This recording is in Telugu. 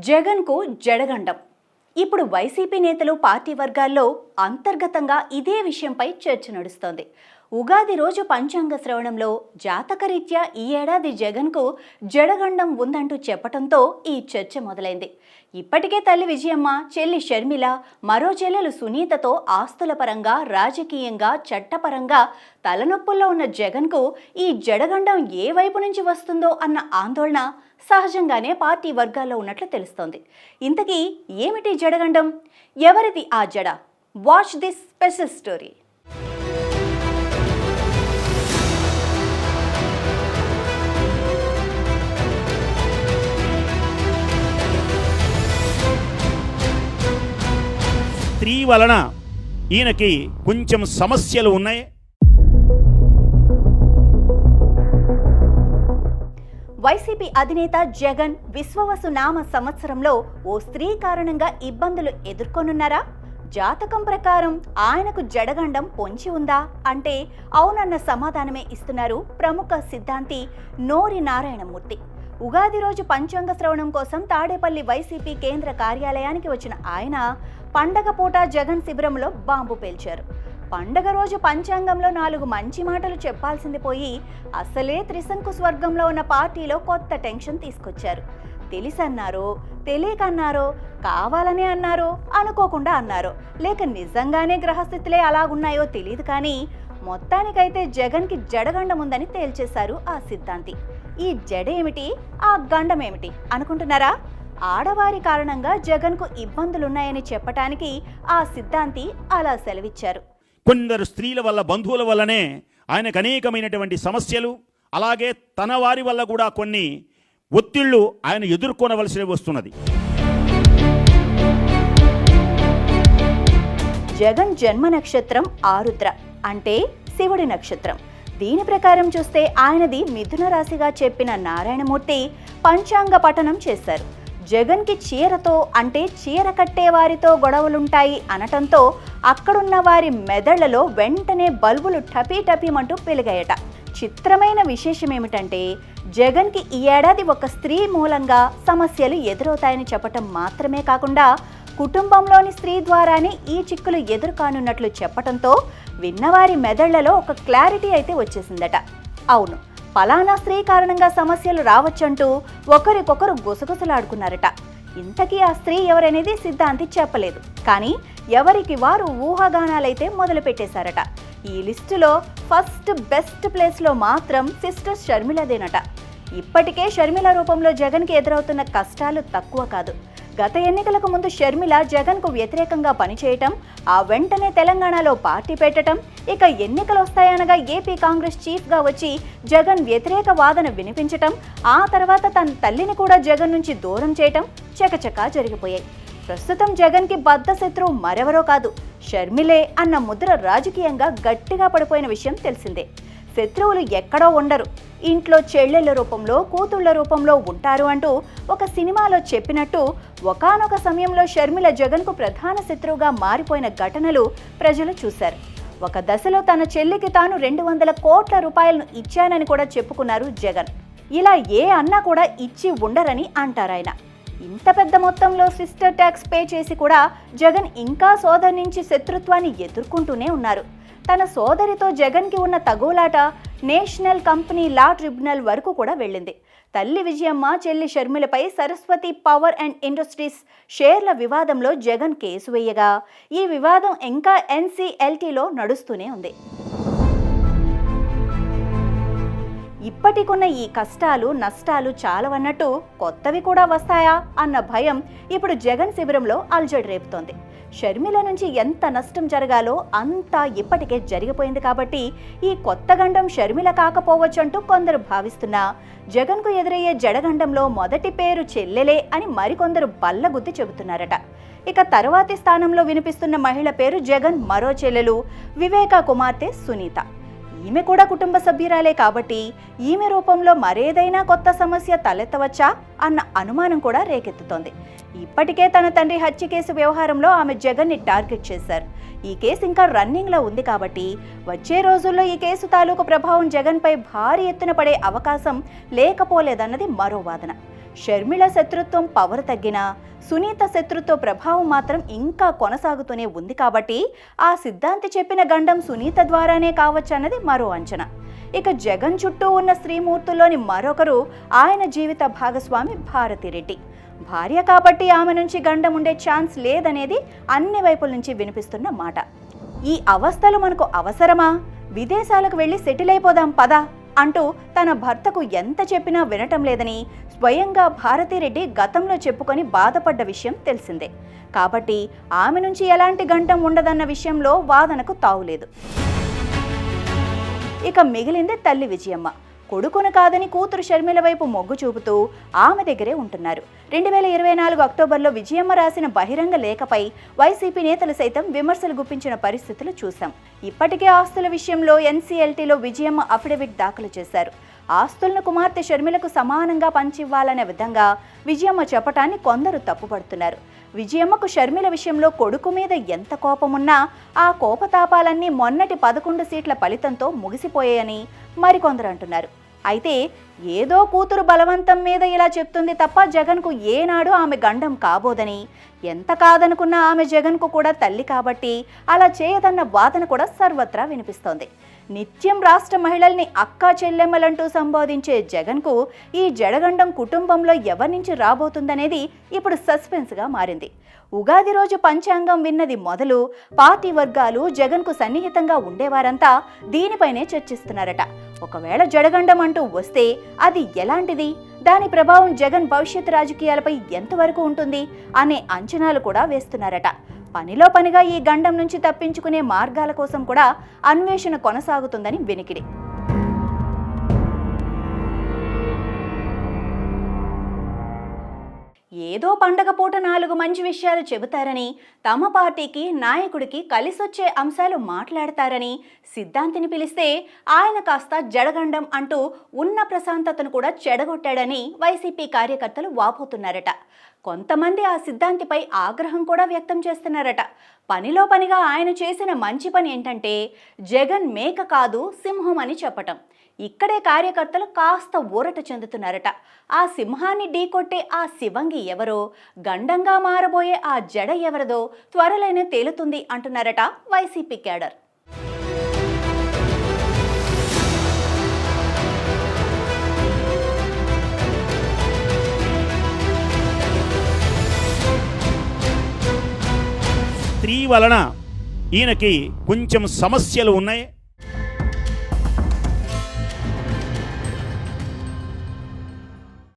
జగన్కు జడగండం. ఇప్పుడు వైసీపీ నేతలు పార్టీ వర్గాల్లో అంతర్గతంగా ఇదే విషయంపై చర్చ నడుస్తోంది. ఉగాది రోజు పంచాంగ శ్రవణంలో జాతకరీత్యా ఈ ఏడాది జగన్కు జడగండం ఉందంటూ చెప్పడంతో ఈ చర్చ మొదలైంది. ఇప్పటికే తల్లి విజయమ్మ, చెల్లి షర్మిల, మరో చెల్లెలు సునీతతో ఆస్తుల పరంగా, రాజకీయంగా, చట్టపరంగా తలనొప్పుల్లో ఉన్న జగన్కు ఈ జడగండం ఏ వైపు నుంచి వస్తుందో అన్న ఆందోళన సహజంగానే పార్టీ వర్గాల్లో ఉన్నట్లు తెలుస్తోంది. ఇంతకీ ఏమిటి జడగండం? ఎవరిది ఆ జడ? Watch this special story. స్త్రీ వలన ఈయనకి కొంచెం సమస్యలు ఉన్నాయి. వైసీపీ అధినేత జగన్ విశ్వవసు నామ సంవత్సరంలో ఓ స్త్రీ కారణంగా ఇబ్బందులు ఎదుర్కొనున్నారా? జాతకం ప్రకారం ఆయనకు జడగండం పొంచి ఉందా అంటే అవునన్న సమాధానమే ఇస్తున్నారు ప్రముఖ సిద్ధాంతి నోరి నారాయణమూర్తి. ఉగాది రోజు పంచాంగ శ్రవణం కోసం తాడేపల్లి వైసీపీ కేంద్ర కార్యాలయానికి వచ్చిన ఆయన పండగ పూట జగన్ శిబిరంలో బాంబు పేల్చారు. పండగ రోజు పంచాంగంలో 4 మంచి మాటలు చెప్పాల్సింది పోయి అసలే త్రిశంకు స్వర్గంలో ఉన్న పార్టీలో కొత్త టెన్షన్ తీసుకొచ్చారు. తెలిసన్నారో తెలియకన్నారో, కావాలనే అన్నారో అనుకోకుండా అన్నారో, లేక నిజంగానే గ్రహస్థితులే అలాగున్నాయో తెలియదు కానీ మొత్తానికైతే జగన్కి జడగండం ఉందని తేల్చేశారు ఆ సిద్ధాంతి. ఈ జడ ఏమిటి, ఆ గండం ఏమిటి అనుకుంటున్నారా? ఆడవారి కారణంగా జగన్కు ఇబ్బందులున్నాయని చెప్పటానికి ఆ సిద్ధాంతి అలా సెలవిచ్చారు. కొందరు స్త్రీల వల్ల, బంధువుల వల్లనే ఆయనకు అనేకమైనటువంటి సమస్యలు, అలాగే తన వారి వల్ల కూడా కొన్ని ఒత్తిళ్లు ఆయన ఎదుర్కొనవలసి వస్తున్నది. జగన్ జన్మ నక్షత్రం ఆరుద్ర, అంటే శివుడి నక్షత్రం. దీని ప్రకారం చూస్తే ఆయనది మిథున రాశిగా చెప్పిన నారాయణమూర్తి పంచాంగ పఠనం చేశారు. జగన్కి చీరతో, అంటే చీర కట్టే వారితో గొడవలుంటాయి అనటంతో అక్కడున్న వారి మెదళ్లలో వెంటనే బల్బులు టపీటపీమంటూ పెలిగాయట. చిత్రమైన విశేషం ఏమిటంటే జగన్కి ఈ ఏడాది ఒక స్త్రీ మూలంగా సమస్యలు ఎదురవుతాయని చెప్పటం మాత్రమే కాకుండా కుటుంబంలోని స్త్రీ ద్వారానే ఈ చిక్కులు ఎదురుకానున్నట్లు చెప్పటంతో విన్నవారి మెదళ్లలో ఒక క్లారిటీ అయితే వచ్చేసిందట. అవును, పలానా స్త్రీ కారణంగా సమస్యలు రావచ్చంటూ ఒకరికొకరు గుసగుసలాడుకున్నారట. ఇంతకీ ఆ స్త్రీ ఎవరనేది సిద్ధాంతి చెప్పలేదు, కానీ ఎవరికి వారు ఊహాగానాలైతే మొదలు పెట్టేశారట. ఈ లిస్టులో ఫస్ట్ బెస్ట్ ప్లేస్లో మాత్రం సిస్టర్ షర్మిలదేనట. ఇప్పటికే షర్మిల రూపంలో జగన్కి ఎదురవుతున్న కష్టాలు తక్కువ కాదు. గత ఎన్నికలకు ముందు షర్మిల జగన్కు వ్యతిరేకంగా పనిచేయటం, ఆ వెంటనే తెలంగాణలో పార్టీ పెట్టడం, ఇక ఎన్నికలు వస్తాయనగా ఏపీ కాంగ్రెస్ చీఫ్గా వచ్చి జగన్ వ్యతిరేక వాదన వినిపించటం, ఆ తర్వాత తన తల్లిని కూడా జగన్ నుంచి దూరం చేయటం చకచకా జరిగిపోయాయి. ప్రస్తుతం జగన్కి బద్ధ శత్రువు మరెవరో కాదు, షర్మిలే అన్న ముద్ర రాజకీయంగా గట్టిగా పడిపోయిన విషయం తెలిసిందే. శత్రువులు ఎక్కడో ఉండరు, ఇంట్లో చెల్లెళ్ల రూపంలో, కూతుళ్ల రూపంలో ఉంటారు అంటూ ఒక సినిమాలో చెప్పినట్టు ఒకానొక సమయంలో షర్మిల జగన్కు ప్రధాన శత్రువుగా మారిపోయిన ఘటనలు ప్రజలు చూశారు. ఒక దశలో తన చెల్లికి తాను 200 కోట్ల రూపాయలను ఇచ్చానని కూడా చెప్పుకున్నారు జగన్. ఇలా ఏ అన్నా కూడా ఇచ్చి ఉండరని అంటారాయన. ఇంత పెద్ద మొత్తంలో సిస్టర్ ట్యాక్స్ పే చేసి కూడా జగన్ ఇంకా సోదరి నుంచి శత్రుత్వాన్ని ఎదుర్కొంటూనే ఉన్నారు. తన సోదరితో జగన్కి ఉన్న తగులాట నేషనల్ కంపెనీ లా ట్రిబ్యునల్ వరకు కూడా వెళ్ళింది. తల్లి విజయమ్మ, చెల్లి షర్మిలపై సరస్వతి పవర్ అండ్ ఇండస్ట్రీస్ షేర్ల వివాదంలో జగన్ కేసు వేయగా ఈ వివాదం ఇంకా NCLTలో నడుస్తూనే ఉంది. ఇప్పటికున్న ఈ కష్టాలు, నష్టాలు చాలవన్నట్టు కొత్తవి కూడా వస్తాయా అన్న భయం ఇప్పుడు జగన్ శిబిరంలో అల్జడి రేపుతోంది. షర్మిల నుంచి ఎంత నష్టం జరగాలో అంతా ఇప్పటికే జరిగిపోయింది కాబట్టి ఈ కొత్త గండం షర్మిల కాకపోవచ్చంటూ కొందరు భావిస్తున్నా జగన్కు ఎదురయ్యే జడగండంలో మొదటి పేరు చెల్లెలే అని మరికొందరు బల్లగుద్ది చెబుతున్నారట. ఇక తర్వాతి స్థానంలో వినిపిస్తున్న మహిళ పేరు జగన్ మరో చెల్లెలు వివేకా కుమార్తె సునీత. ఈమె కూడా కుటుంబ సభ్యురాలే కాబట్టి ఈమె రూపంలో మరేదైనా కొత్త సమస్య తలెత్తవచ్చా అన్న అనుమానం కూడా రేకెత్తుతోంది. ఇప్పటికే తన తండ్రి హత్య కేసు వ్యవహారంలో ఆమె జగన్ని టార్గెట్ చేశారు. ఈ కేసు ఇంకా రన్నింగ్లో ఉంది కాబట్టి వచ్చే రోజుల్లో ఈ కేసు తాలూకు ప్రభావం జగన్పై భారీ ఎత్తున పడే అవకాశం లేకపోలేదన్నది మరో వాదన. షర్మిల శత్రుత్వం పవర్ తగ్గినా సునీత శత్రుత్వ ప్రభావం మాత్రం ఇంకా కొనసాగుతూనే ఉంది కాబట్టి ఆ సిద్ధాంతి చెప్పిన గండం సునీత ద్వారానే కావచ్చన్నది మరో అంచనా. ఇక జగన్ చుట్టూ ఉన్న స్త్రీమూర్తుల్లోని మరొకరు ఆయన జీవిత భాగస్వామి భారతిరెడ్డి. భార్య కాబట్టి ఆమె నుంచి గండం ఉండే ఛాన్స్ లేదనేది అన్ని వైపుల నుంచి వినిపిస్తున్న మాట. ఈ అవస్థలు మనకు అవసరమా, విదేశాలకు వెళ్ళి సెటిల్ అయిపోదాం పదా అంటూ తన భర్తకు ఎంత చెప్పినా వినటం లేదని స్వయంగా భారతిరెడ్డి గతంలో చెప్పుకొని బాధపడ్డ విషయం తెలిసిందే. కాబట్టి ఆమె నుంచి ఎలాంటి గంటం ఉండదన్న విషయంలో వాదనకు తావులేదు. ఇక మిగిలింది తల్లి విజయమ్మ. కొడుకును కాదని కూతురు షర్మిల వైపు మొగ్గు చూపుతూ ఆమె దగ్గరే ఉంటున్నారు. 2024 అక్టోబర్లో విజయమ్మ రాసిన బహిరంగ లేఖపై వైసీపీ నేతలు సైతం విమర్శలు గుప్పించిన పరిస్థితులు చూశాం. ఇప్పటికే ఆస్తుల విషయంలో ఎన్సీఎల్టీలో విజయమ్మ అఫిడవిట్ దాఖలు చేశారు. ఆస్తులను కుమార్తె షర్మిలకు సమానంగా పంచివ్వాలనే విధంగా విజయమ్మ చెప్పటాన్ని కొందరు తప్పుపడుతున్నారు. విజయమ్మకు షర్మిల విషయంలో కొడుకు మీద ఎంత కోపమున్నా ఆ కోపతాపాలన్నీ మొన్నటి 11 సీట్ల ఫలితంతో ముగిసిపోయాయని మరికొందరు అంటున్నారు. అయితే ఏదో కూతురు బలవంతం మీద ఇలా చెప్తుంది తప్ప జగన్కు ఏనాడు ఆమె గండం కాబోదని, ఎంత కాదనుకున్నా ఆమె జగన్కు కూడా తల్లి కాబట్టి అలా చేయదన్న వాదన కూడా సర్వత్రా వినిపిస్తోంది. నిత్యం రాష్ట్ర మహిళల్ని అక్కా చెల్లెమ్మలంటూ సంబోధించే జగన్కు ఈ జడగండం కుటుంబంలో ఎవరి నుంచి రాబోతుందనేది ఇప్పుడు సస్పెన్స్గా మారింది. ఉగాది రోజు పంచాంగం విన్నది మొదలు పార్టీ వర్గాలు జగన్కు సన్నిహితంగా ఉండేవారంతా దీనిపైనే చర్చిస్తున్నారట. ఒకవేళ జడగండం అంటూ వస్తే అది ఎలాంటిది, దాని ప్రభావం జగన్ భవిష్యత్ రాజకీయాలపై ఎంతవరకు ఉంటుంది అనే అంచనాలు కూడా వేస్తున్నారట. పనిలో పనిగా ఈ గండం నుంచి తప్పించుకునే మార్గాల కోసం కూడా అన్వేషణ కొనసాగుతుందని వినికిడి. ఏదో పండగ పూట 4 మంచి విషయాలు చెబుతారని, తమ పార్టీకి నాయకుడికి కలిసొచ్చే అంశాలు మాట్లాడతారని సిద్ధాంతిని పిలిస్తే ఆయన కాస్త జడగండం అంటూ ఉన్న ప్రశాంతతను కూడా చెడగొట్టాడని వైసీపీ కార్యకర్తలు వాపోతున్నారట. కొంతమంది ఆ సిద్ధాంతిపై ఆగ్రహం కూడా వ్యక్తం చేస్తున్నారట. పనిలో పనిగా ఆయన చేసిన మంచి పని ఏంటంటే జగన్ మేక కాదు సింహం అని చెప్పటం. ఇక్కడే కార్యకర్తలు కాస్త ఊరట చెందుతున్నారట. ఆ సింహాన్ని ఢీకొట్టే ఆ శివంగి ఎవరో, గండంగా మారబోయే ఆ జడ ఎవరదో త్వరలోనే తేలుతుంది అంటున్నారట వైసీపీ క్యాడర్. స్త్రీ వలన ఈయనకి కొంచెం సమస్యలు ఉన్నాయి.